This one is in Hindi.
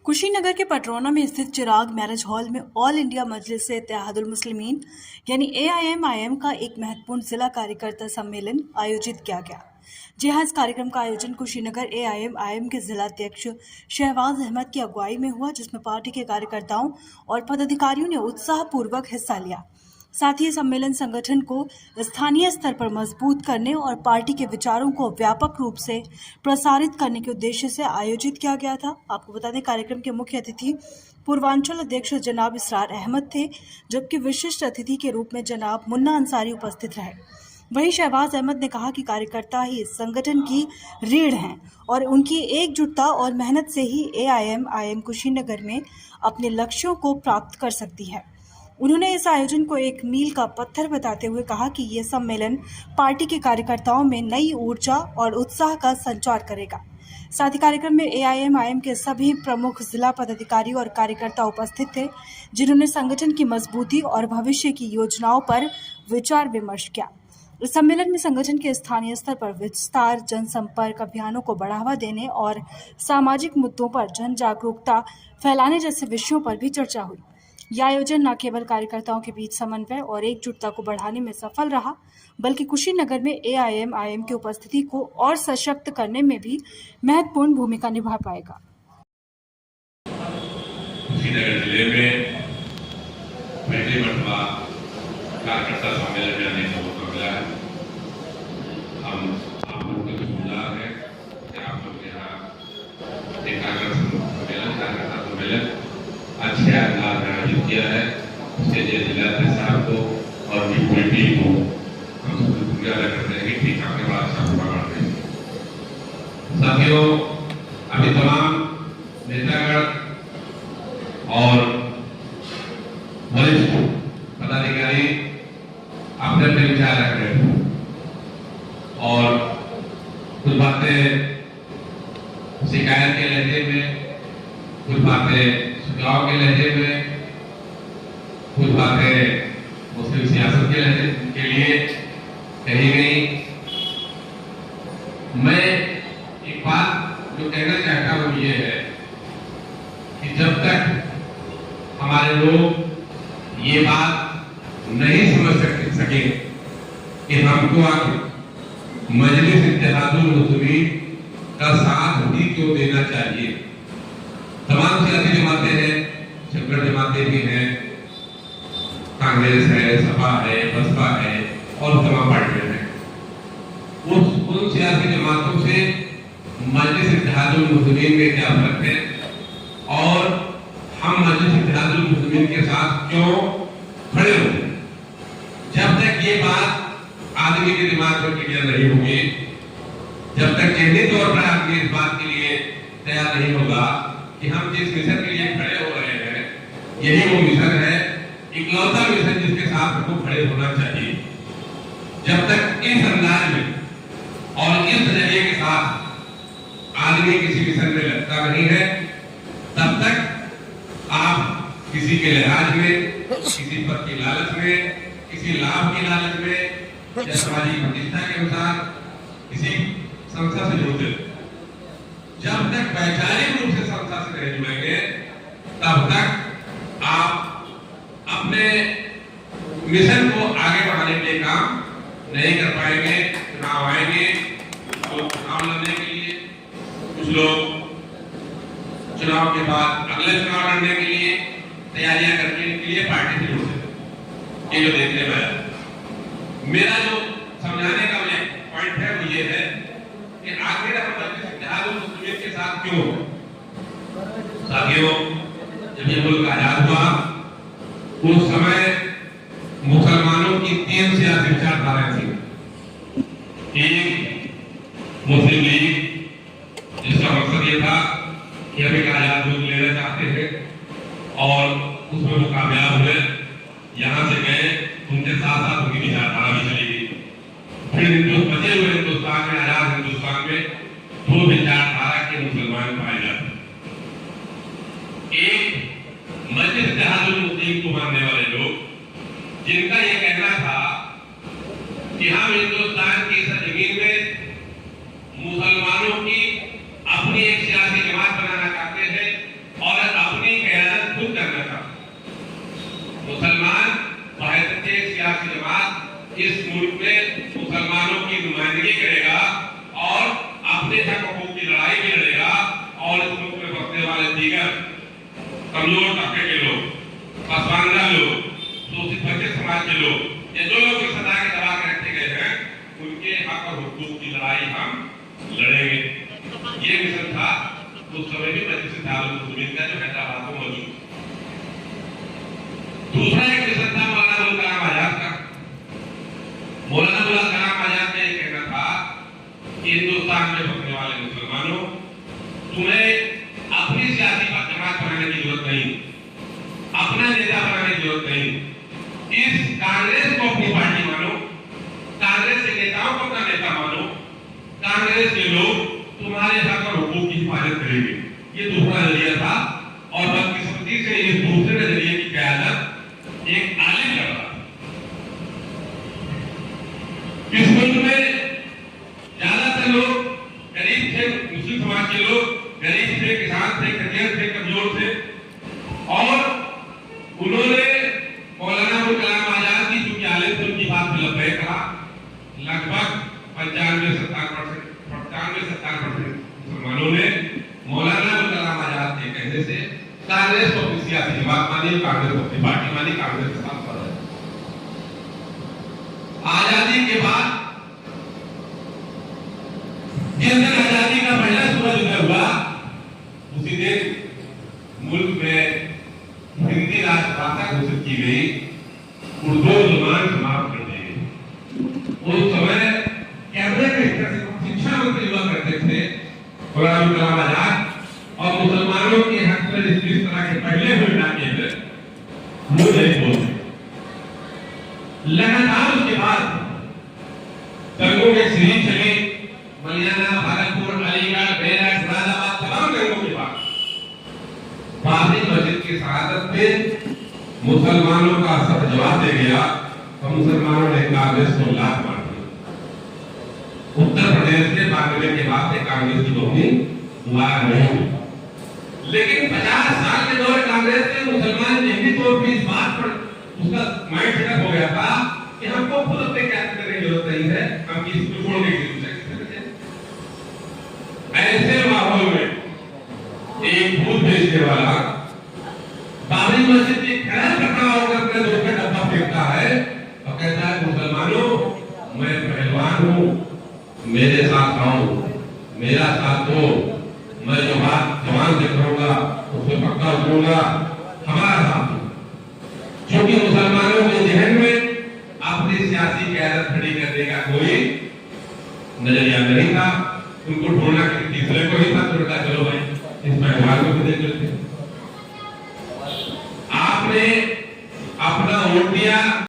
कुशीनगर के पटरौना में स्थित चिराग मैरिज हॉल में ऑल इंडिया मजलिस इत्तेहादुल मुस्लिमीन यानी एआईएमआईएम का एक महत्वपूर्ण जिला कार्यकर्ता सम्मेलन आयोजित किया गया। जी हां, इस कार्यक्रम का आयोजन कुशीनगर एआईएमआईएम के जिला अध्यक्ष शहबाज अहमद की अगुवाई में हुआ, जिसमें पार्टी के कार्यकर्ताओं और पदाधिकारियों ने उत्साहपूर्वक हिस्सा लिया। साथ ही सम्मेलन संगठन को स्थानीय स्तर पर मजबूत करने और पार्टी के विचारों को व्यापक रूप से प्रसारित करने के उद्देश्य से आयोजित किया गया था। आपको बता दें, कार्यक्रम के मुख्य अतिथि पूर्वांचल अध्यक्ष जनाब इसरार अहमद थे, जबकि विशिष्ट अतिथि के रूप में जनाब मुन्ना अंसारी उपस्थित रहे। वहीं शहबाज अहमद ने कहा कि कार्यकर्ता ही इस संगठन की रीढ़ हैं और उनकी एकजुटता और मेहनत से ही एआईएमआईएम कुशीनगर में अपने लक्ष्यों को प्राप्त कर सकती है। उन्होंने इस आयोजन को एक मील का पत्थर बताते हुए कहा कि ये सम्मेलन पार्टी के कार्यकर्ताओं में नई ऊर्जा और उत्साह का संचार करेगा। साथ ही कार्यक्रम में एआईएमआईएम के सभी प्रमुख जिला पदाधिकारी और कार्यकर्ता उपस्थित थे, जिन्होंने संगठन की मजबूती और भविष्य की योजनाओं पर विचार विमर्श किया। इस सम्मेलन में संगठन के स्थानीय स्तर पर विस्तार, जनसंपर्क अभियानों को बढ़ावा देने और सामाजिक मुद्दों पर जन जागरूकता फैलाने जैसे विषयों पर भी चर्चा हुई। यह आयोजन न केवल कार्यकर्ताओं के बीच समन्वय और एकजुटता को बढ़ाने में सफल रहा, बल्कि कुशीनगर में एआईएमआईएम की उपस्थिति को और सशक्त करने में भी महत्वपूर्ण भूमिका निभा पाएगा। कुशीनगर जिले में पहली मरतबा कार्यकर्ता सम्मेलन में आने का मौका मिला है। हम आप लोगों के शुक्रगुजार हैं कि आप लोग यहाँ एक कार्यकर्ता सम्मेलन अच्छे अंदाज में आयोजित किया है। इसके लिए जिला साहब को और भी पूरी टीम को हम शुक्रिया अदा करते हैं कि ठीक आपने बड़ा अच्छा हुआ करते हैं। साथियों, अभी तमाम नेतागण और वरिष्ठ पदाधिकारी अपने अपने विचार रख रहे हैं और कुछ बातें शिकायत के लहजे में, कुछ बातें सुझाव के लहजे में, कुछ बातें मुस्लिम सियासत के लहजे के लिए कही गई। मैं एक बात जो कहना चाहता हूं ये है कि जब तक हमारे लोग ये बात नहीं समझ सके कि हमको आगे मजलिस इत्तेहादुल मुस्लिमीन का साथ भी क्यों देना चाहिए। तमाम सियासी जमातें हैं, छप्पर जमातें भी हैं, कांग्रेस है, सपा है, बसपा है और तमाम पार्टियां हैं। उन सियासी जमातों से मजलिस इत्तेहादुल मुस्लिमीन में क्या फर्क है और हम मजलिस इत्तेहादुल मुस्लिमीन के साथ क्यों खड़े हो। जब तक ये बात आदमी के दिमाग में क्लियर नहीं होगी, जब तक जहनी तौर पर आदमी इस बात के लिए तैयार नहीं होगा कि हम जिस मिशन के लिए खड़े हो रहे हैं यही वो मिशन है, इकलौता मिशन जिसके साथ हमको खड़े होना चाहिए। जब तक इस अंदाज में और इस नजरिए के साथ आदमी किसी मिशन में लगता नहीं है, तब तक आप किसी के लिहाज में, किसी पद की लालच में, किसी लाभ की लालच में या सामाजिक प्रतिष्ठा के अनुसार किसी संस्था से जुड़ते। जब तक वैचारिक रूप से संस्था से नहीं जुड़ेंगे, तब तक आप अपने मिशन को आगे बढ़ाने के लिए काम नहीं कर पाएंगे। चुनाव आएंगे तो चुनाव लड़ने के लिए, कुछ लोग चुनाव के बाद अगले चुनाव लड़ने के लिए तैयारियां करने के लिए पार्टी से जुड़ते। ये जो देखने में आया, मेरा जो समझाने का पॉइंट है वो ये है कि आखिर हम मजलिस इत्तेहादुल मुस्लिमीन के साथ क्यों हो। साथियों, जब ये मुल्क आजाद हुआ उस समय मुसलमानों की 3 सियासी विचारधाराएं थी। एक मुस्लिम लीग, जिसका मकसद ये था कि हम एक आजाद मुल्क लेना चाहते हैं और उसमें वो कामयाब हुए। यहाँ से गए, उनके साथ साथ उनकी विचारधारा भी चली गई। फिर बचे हुए हिंदुस्तान में, आजाद हिंदुस्तान में 2 विचारधारा के मुसलमान पाए जाते। एक मजलिस इत्तेहादुल मुस्लिमीन को मानने वाले लोग, जिनका ये कहना था कि हम हिंदुस्तान की सरजमीन में मुसलमानों की अपनी एक सियासी जमात बनाना चाहते हैं और मुल्क में मुसलमानों की नुमाइंदगी करेगा और अपने हक हकूक की लड़ाई भी लड़ेगा और इस मुल्क में बसने वाले दीगर कमजोर तबके के लोग, पसमानदा लोग, शोषित वंचित समाज के लोग, ये जो लोग इस सदा के दबा के रखे गए हैं, उनके हक और हुकूक की लड़ाई हम लड़ेंगे। ये मिशन था उस समय भी मजलिस इत्तेहादुल मुस्लिमीन का जो हैदराबाद में मौजूद। दूसरा एक मिशन था मौलाना अबुल कलाम आजाद का। मौलाना अबुल कलाम आजाद का ये कहना था कि हिंदुस्तान में बसने वाले मुसलमानों, तुम्हें अपनी सियासी जमात बनाने की जरूरत नहीं, अपना नेता बनाने की जरूरत नहीं। इस कांग्रेस को अपनी पार्टी मानो, कांग्रेस के नेताओं को अपना नेता मानो, कांग्रेस के लोग तुम्हारे हक और हुकूक की हिफाजत करेंगे। ये दूसरा नजरिया था और बदकिस्मती से इस दूसरे नजरिए की क़यादत एक आलिम कर रहा था। इस मुल्क में ज्यादातर लोग गरीब थे, मुस्लिम समाज के लोग गरीब थे, किसान थे, खतियान थे, कमजोर थे और उन्होंने मौलाना अबुल कलाम आजाद की चूंकि आलिम थे उनकी बात में लब्बैक कहा। लगभग 95-97% मुसलमानों ने मौलाना अबुल कलाम आजाद के कहने से कांग्रेस को अपनी सियासी जमात मानी, कांग्रेस को अपनी पार्टी मानी, कांग्रेस के साथ खड़ा। आजादी के बाद जिस दिन आजादी का पहला सूरज उदय हुआ उसी दिन मुल्क में हिंदी राष्ट्रभाषा घोषित की गई, उर्दू जुबान समाप्त कर दी गई। उस समय कैबिनेट में शिक्षा मंत्री हुआ करते थे मौलाना अबुल कलाम आजाद और मुसलमानों के हक में जिस तरह के पहले हुए नाके थे मुंह नहीं बोलते। लगातार उसके बाद जंगों में सीरीज चली, मलियाना, भागलपुर, अलीगढ़, बेरठ, मुरादाबाद, तमाम जंगों के बाद बाबरी मस्जिद की शहादत में मुसलमानों का सब जवाब दे गया और मुसलमानों ने कांग्रेस को लात मार दी। उत्तर प्रदेश से 92 के बाद से कांग्रेस की बहुमत दुबारा नहीं हुई, लेकिन 50 साल के दौर कांग्रेस के मुसलमान निजी तौर पर इस बात पर उसका माइंड सेटअप हो गया था कि हमको खुद अपने क्या करने की जरूरत नहीं है, हम किसी को छोड़ने की जरूरत है। ऐसे माहौल में एक भूत बेचने वाला बाबरी मस्जिद की खैर पकड़ा होकर अपने दोस्त का डब्बा फेंकता है और कहता है मुसलमानों मैं पहलवान हूं, मेरे साथ आओ, मेरा साथ दो, मैं जो बात जवान से करूंगा उससे पक्का उतरूंगा, हमारा साथ दो। क्योंकि मुसलमानों के जहन में अपनी सियासी क़यादत खड़ी करने का कोई नजरिया नहीं था। उनको ढूंढना किसी तीसरे को ही था, तो चलो भाई इस पहलवान को भी देख लेते हैं।